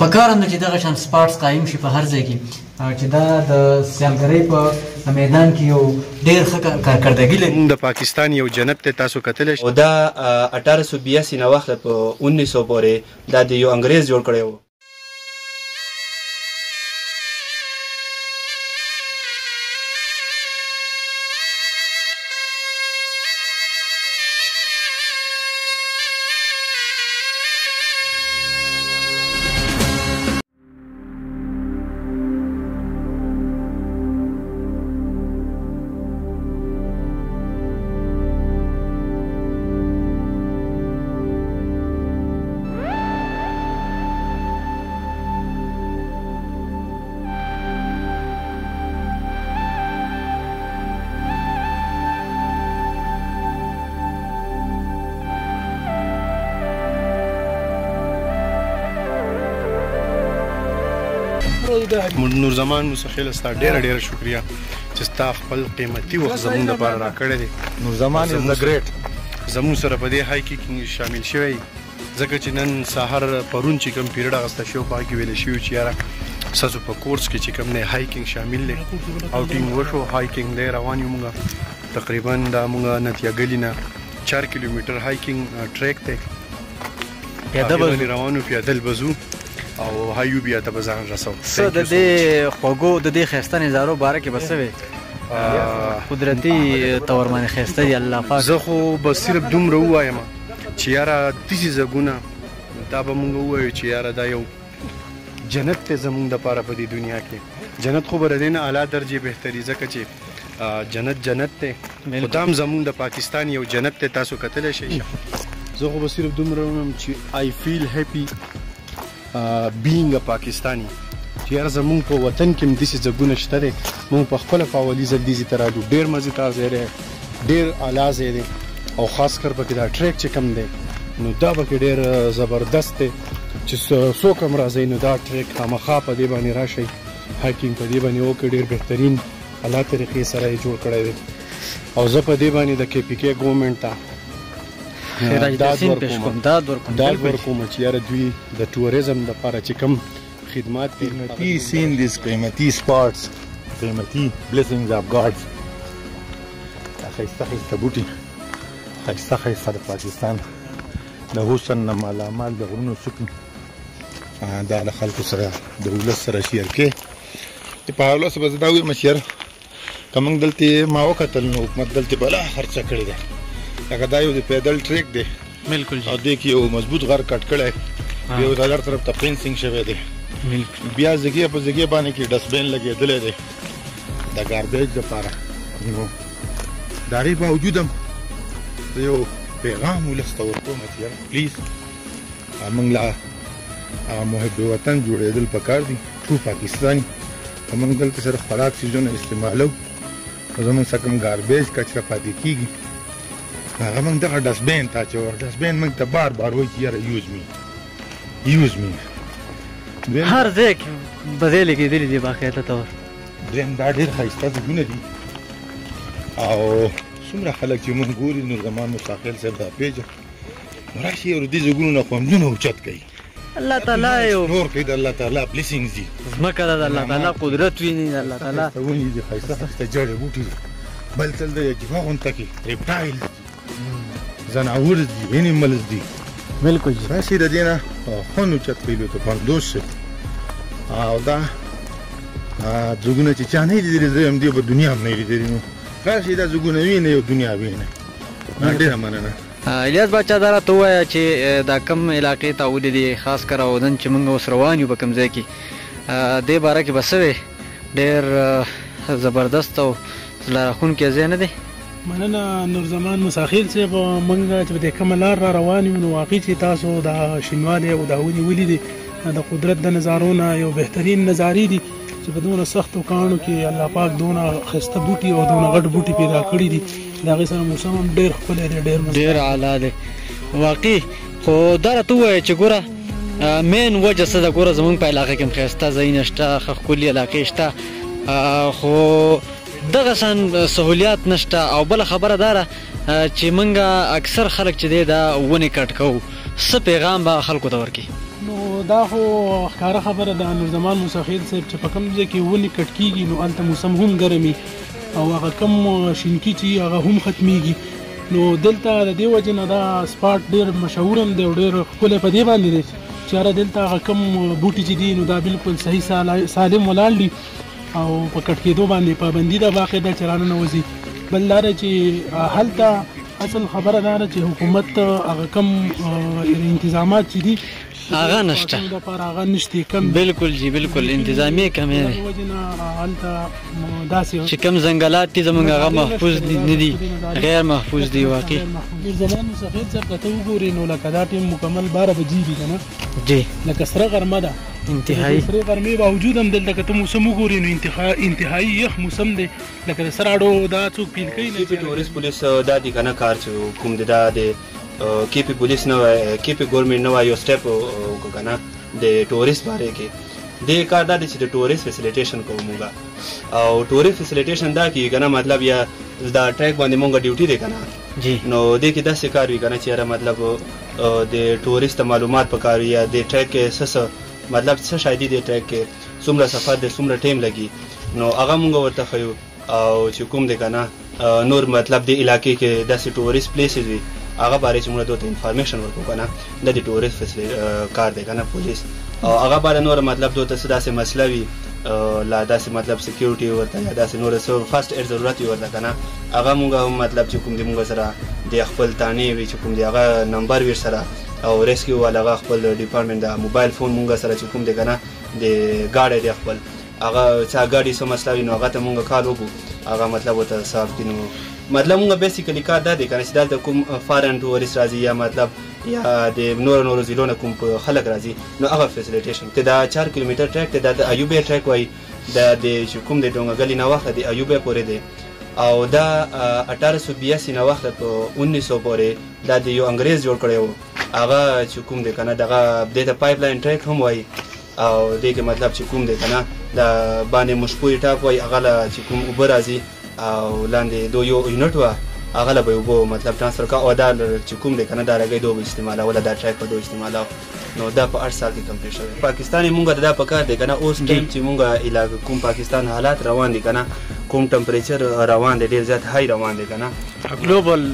پکار هم ده چې دغه شان سپاټس قایم شي په هر ځای کې چې دا د سیالګرۍ په میدان کې یو ډېر ښه کارکردګي لري. د پاکستان یو جنت ته تاسو کتلی شئ. او دا 1882 نه وخته په 1900 پورې دا د یو انګریز جوړ کړی و. نورزمان موسیخیل ستا ډیره شکریه چې ستا خپل قیمتي وخت زموږ دپاره راکړی دی. نورزمان از د ګریټ زموږ سره په دې هایکینګ کې شامل شوی ځکه چې نن سهار پرون چې کوم پیریډ اخیسته شو په هغې کې ویلی شوي چې یاره ستاسو په کورس کې چې کوم دی هایکینګ شامل دی. اوټینګ وشو، هایکینګ دی روان یو. موږ تقریبا دا موږ نتیه ګلي نه 4 کیلومیټر هایکینګ ټریک دی، پیاده به روانو، پیادل به ځو او هایو بیا ته به ځان رسو. څه د دې خوږو د دې ښایسته نظارو باره کې به څه وې؟ قدرتي طور باندې ښایسته دي الله پاک. زه خو به صرف دومره ووایم چې یاره داسې ځایونه دا به مونږ ووایو چې یاره دا یو جنت دی زمونږ دپاره په دې دنیا کې. جنت خو به د دې نه اعلی درجې بهتري ځکه چې جنت دی، خو دا هم زمونږ د پاکستان یو جنت دی. تاسو کتلی شئ. زه خو به صرف دومره ووایم چې آی فیل هیپي being a پاکستانی چې یاره زمونږ په وطن کې هم داسې ځایونه شته دی. مونږ په خپله په اولي ځل دې ځای ته راځو. ډېر مزېدار ځای دی، ډېر اعلی ځای دی او خاص کر پکې دا ټریک چې کوم دی نو دا پکې ډېر زبردست دی چې څوک هم راځئ نو دا ټریک خامخا په دې باندې راشئ، هایکینګ په دې باندې وکړئ. ډېر بهترین اعلی طریقې سره یې جوړ کړی دی او زه په دې باندې د KPK ګورنمنټ ته داد ورکوم چې یاره دوی د ټوریزم دپاره چې کوم خدمات دي، قیمتي سین دیز، قیمتي سپاټس، قیمتي بلیسنګز آف ګاډز، ښایسته ښایسته بوټي، ښایسته ښایسته د پاکستان د حسن نه مالامال د غرونو څوکې دا له خلکو سره د ولس سره شیر کې. په اولس به زه دا ووایم چې یاره که موږ دلته ما وکتل نو حکومت دلته بلا خرچه کړې ده. لکه دا یو د پیدل ټریک دی بالکل او دې کې یو مضبوط غر کټ کړی، یو د هر طرف ته فینسینګ شوی دی، بیا زګې په زګې باندې کې ډسبین لګېدلی دی د ګاربیج دپاره. نو د هغې باوجود هم زه یو پیغام ولس ته ورکوم چې یاره پلیز موږ له محب وطن جوړېدل پکار دي. ټرو پاکستاني که موږ دلته سره خوراک څیزونه استعمالو نو زموږ څه کوم ګاربیج کچره پاتې کېږي هغه موږ دغه ډسبین ته اچوو. ډسبین موږ ته بار بار وایي چې یاره یوز می هر ځای کې بدې لګېدلي دي باقاعده طور. دویم دا ډېر ښایسته ځایونه دي او څومره خلک چې موږ ګوري نورزمان مستقل صاحب دا پیجه نو راشي او د دې ځایونو نه خوندونه اوچت کوي. الله تعالی یو نور کوي د الله تعالی بلیسنګز دي. ځمکه ده د الله تعالی قدرت ویني د الله تعالی ونې دي ښایسته ښایسته جړې بوټي دي. بل تل د جفا غونته کې ریپټایل دي، زناور دي، انیملز دي. بالکل جی راشي د دې نه خوند اوچت کوي لوته پردوس شي او دا ځایونه چې چا نه دي لیدلي زه هم دې په دنیا هم نه لیدلي. نو راشي دا ځایونه وینئ او دنیا وینئ. ډېره مننه. الیاس باچا دا راته ووایه چې دا کوم علاقې ته ولیدې خاص کر او نن چې موږ اوس روان یو په کوم ځای کې دې باره کې به څه وې؟ ډېر زبردست او زړه راښکونکی ځای نه دی؟ مننه نورزمان مساخیل صاحب. موږ چې په دې کومه لار را روان یو نو واقعي چې تاسو دا شینوالی او دا ونې ولیدې د قدرت د نظارو نه یو بهترین نظارې دي چې په دونه سختو کاڼو کې الله پاک دونه ښایسته بوټي او دونه غټ بوټي پیدا کړي دي. د هغې سره موسم هم ډېر ښکلی دی، ډېر اعلی دی واقعي. خو دا راته ووایه چې ګوره مین وجه څه ده؟ ګوره زموږ په علاقه کې هم ښایسته ځایونه شته، ښه ښکلي علاقې شته، خو دغه شان سهولیات نشته. او بله خبره دا ده چې موږ اکثر خلک چې دی دا ونې کټ کوو. څه پیغام به خلکو ته ورکړي؟ نو دا خو ښکاره خبره ده نورزمان موسی صاحب چې په کوم ځای کې ونې کټ کېږي نو هلته موسم هم ګرم وي او هغه کم شینکي چې هغه هم ختمیږي نو دلته د دې وجې نه دا سپاټ ډېر مشهور هم دی او ډېر ښکلی په دې باندې دی چې هره دلته هغه کم بوټي چې دي نو دا بالکل صحیح سالم ولاړ دي او په کټ کېدو باندې پابندي ده باقاعده چې راننوځي بل دا ده چې هلته اصل خبره دا ده چې حکومت هغه کم انتظامات چې دي هغه نشته هغه نشته کم بالکل جی بالکل انتظامی کمی دی چې کم ځنګلات دي زموږ هغه محفوظ نه دي غیر محفوظ دي واقعي زمان مسافر صاحب ته وګورئ نو لکه دا ټیم مکمل 12 بجې دي که نه جی لکه سره غرمه ده انتهایی سره غرمې باوجود هم دلته که ته موسم وګورې نو انتهایی یخ موسم دی لکه د سره اډو دا څوک پیل کوي نه ټورست پولیس دا دي که نه کار چې کوم دی دا د KP پولیس نه وای KP ګورنمنټ نه وای یو سټیپ وکړو که نه د ټورست باره کې دې کار دا دی چې د ټورست فیسیلیټیشن کوو موږ او ټورست فیسیلیټیشن دا کېږي که نه مطلب یا دا ټریک باندې موږ ډیوټي دی که نه نو دې کې داسې کار وي که نه چې یاره مطلب د ټورست معلومات پکار وي یا د ټریک کې څه مطلب څه شایدي دی ټریک کې څومره سفر دی څومره ټایم لګي نو هغه موږ ورته ښیو او چې کوم دی که نه نور مطلب د علاقې کې داسې ټورست پلیسز وي هغه باره چې موږ دوی ته انفارمیشن ورکړو که نه دا د ټورست کار دی که نه پولیس او هغه باره نور مطلب دوی ته څه داسې مسله وي لا داسې مطلب سکیورټي ورته یا داسې نور څه فرسټ ایډ ضرورت وي ورته که نه هغه موږ هم مطلب چې کوم دی موږ سره د خپل تانې وي چې کوم دی هغه نمبر وي سره او ریسکیو والا هغه خپل ډپارټمنټ د موبایل فون موږ سره چې کوم دی که نه د ګاډی دی خپل هغه چا ګاډي څه مسله وي نو هغه ته موږ کال وکړو هغه مطلب ورته صاف کړي نو مطلب موږ بیسیکلی کار دا دی که نه چې دلته کوم فارن ټورست راځي یا مطلب یا د نورو ضلعو نه کوم خلک راځي نو هغه فیسیلیټیشن که دا 4 کیلومتر ټریک دی دا د ایوبیا ټریک وایي دا د چې کوم د ډونګګلي نه واخله د ایوبیا پورې دی او دا 1882 نه واخله په 1900 پورې دا د یو انګریز جوړ کړی و هغه چې کوم دی که نه دغه دې ته پایپ لاین ټریک هم وایي او دې کې مطلب چې کوم دی که نه د باندې مشپوري ټاپ وایي هغه له چې کوم اوبه راځي او لاندې دو یو یونټ وه هغه له به اوبه مطلب ټرانسفر کا او دا چې کوم دی که نه دا رګۍ دو به استعمالوله دا ټریک به دو استعمالو نو دا په 8 سال کې کمپلیټ شوی پاکستان یې مونږ ته دا پکار دی که نه اوس ټایم چې مونږ علاقه کوم پاکستان حالات روان دي که نه کوم ټمپریچر روان دی ډېر زیات های روان دی که نه ګلوبل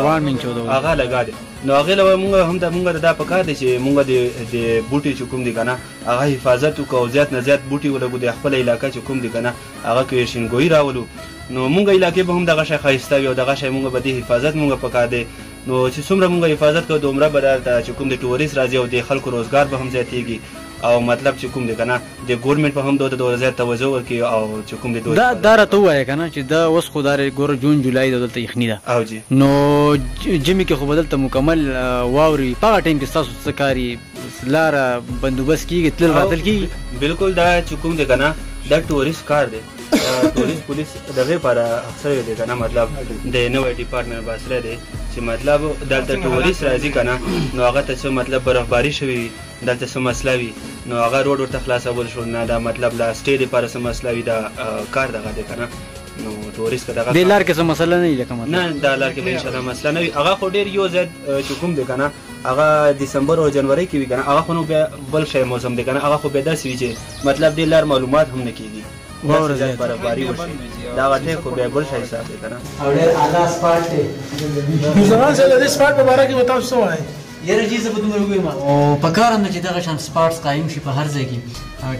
وارمنګ چې هغه لګا دی نو هغې له مونږ هم مونږ ته دا پکار دی چې مونږ د بوټي چې کوم دی که نه هغه حفاظت وکړو او زیات نه زیات بوټي ولګو د خپله علاقه چې کوم دی که نه هغه کې شینګویي راولو نو مونږ علاقې به هم دغه شی ښایسته وي او دغه شی مونږ به د حفاظت مونږ پکار دی نو چې څومره مونږ حفاظت کوو دومره به دلته چې کوم د ټورست راځي او د خلکو روزګار به هم زیاتېږي او مطلب چې کوم دی که نه د ګورنمنټ په هم دوی ته دومره زیات توجه ورکړي او چې کوم دی دا راته ووایه که نه چې دا اوس خو دا ګوره جون جولای ده دلته یخني ده او جی نو ژمي کې خو به دلته مکمل واوري په هغه ټایم کې ستاسو څه کاري لاره بندوبست کېږي تلل راتل کېږي بالکل دا چې کوم دی که نه دا ټورست کار دی ټورست پولیس دغې لپاره شوی دی که نه مطلب د نوی ډپارټمنټ باسره دی چې مطلب دلته ټورست راځي که نه نو هغه ته څه مطلب برفباري شوې وي دلته څه مسله وي نو هغه روډ ورته خلاصول شو نه دا مطلب لا سټې دپاره څه مسله وي دا کار دغه دی که نه نو ټورست که دغه دې لار کې څه مسله نه وي لکه نه دا لار کې به انشاءالله مسله نه وي هغه خو ډېر یو ځای چې کوم دی که نه هغه دسمبر او جنوري کې وي که نه هغه خو نو بیا بل شی موسم دی که نه هغه خو بیا داسې وي چې مطلب دې لار معلومات هم نه کېږي واوره زیات برابري وشي دا غټه خو به بل شي حساب دی کنه او ډېر اعلی سپاټ دی زمان سره د سپاټ په اړه کې وتاو څه وایي یره چیز په دومره وګورم او په کار هم چې دغه شان سپاټس قایم شي په هر ځای کې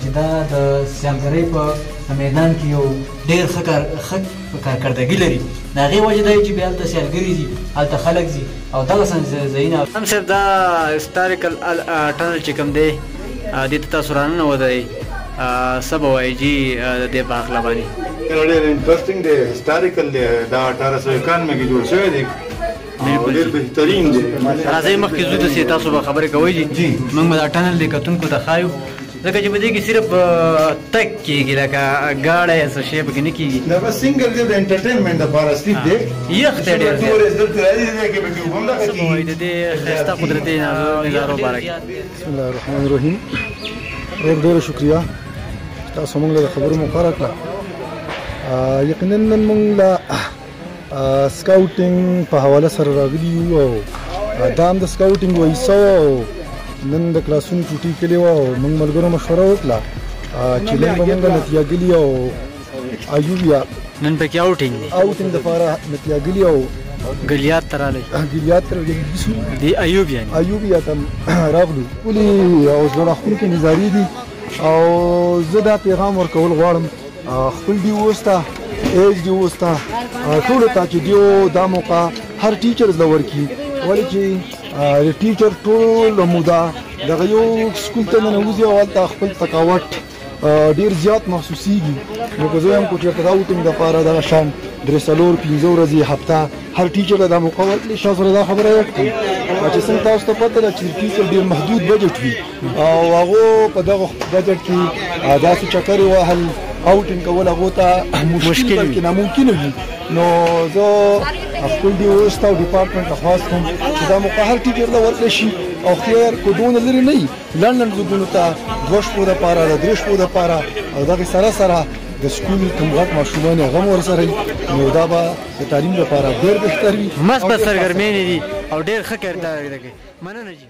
چې دا د سیالګرۍ په میدان کې یو ډېر ښه کارکردګي لري د هغې وجه دا چې بیا هلته سیالګري ځي هلته خلک ځي او دغه ځایونه هم صاحب دا هسټاریکل ټنل چې کوم دی دې ته تاسو راننه ودرئ څه به وایي جي د دې په هکله باندې ډېر انټرسټینګ دی هسټاریکل دی دا 1891 کې جوړ شوی دی بالکل ډېر بهترین دی راځئ مخکې ځو داسې تاسو به خبرې کوئ جي موږ به دا ټنل د کتونکو ته ښایو ځکه چې په دې کې صرف تګ کېږي لکه ګاډی یا څه شی پکې نه کېږي دا بس سنګل دی د انټرټینمنټ دپاره صرف دی یخ دی ډېر ټورست دلته راځي دی کې به هم دغه کېږي د دې ښایسته قدرتي نظارو باره کې بسم الله الرحمن الرحیم ډېر شکریه تاسو موږ له خبرو موقع راکړه یقینا نن موږ له سکاوټینګ په حواله سره راغلي یو او دا هم د سکاوټینګ وایسه او نن د کلاسونو چوټي کړې وه او موږ ملګرو مشوره وکړه چې نن به موږ نتیجه ګلي او ایوبیا نن پکې اوټینګ دپاره نتیجه ګلي او ګلیات ته راغلی ګلیات ته دی ایوبیا ته راغلو ټولې او زړه راښکونکي نظارې دي او زه دا پیغام ورکول غواړم خپل ډي اوس ته ایچ ډي اوس ته ټولو ته چې دیو دا موقع هر ټیچر زده ورکړي ولې چې د ټیچر ټوله موده دغه یو سکول ته ننوځي او هلته خپل تقاوت ډېر زیات محسوسیږي نو که زه یم کو چېرته دا اوټینګ دپاره دغه شان درې څلور پنځه ورځې هفته هر ټیچر له دا موقع ورکړي شا سره دا خبره وکړي چې څنګه تاسو ته پته ده چې ټیچر ډېر محدود بجټ وي او هغو په دغه بجټ کې داسې چکرې وهل اوټینګ کول هغو ته مشکل بلکې ناممکنه وي نو زه خپل ډي اوس ته او ډپارټمنټ ته خواست کوم چې دا موقع هر ټیچر ته ورکړی شي او خیر که دونه لرې نه وي لنډ زدونو ته 2 شپو دپاره د 3 شپو دپاره او دغې سره د سکول کوم غټ ماشومان یې هم ورسره وي نو دا به د تعلیم لپاره ډېر بهتر وي مثبت سرګرمۍ دي او ډېر ښه کردار کوي مننه جي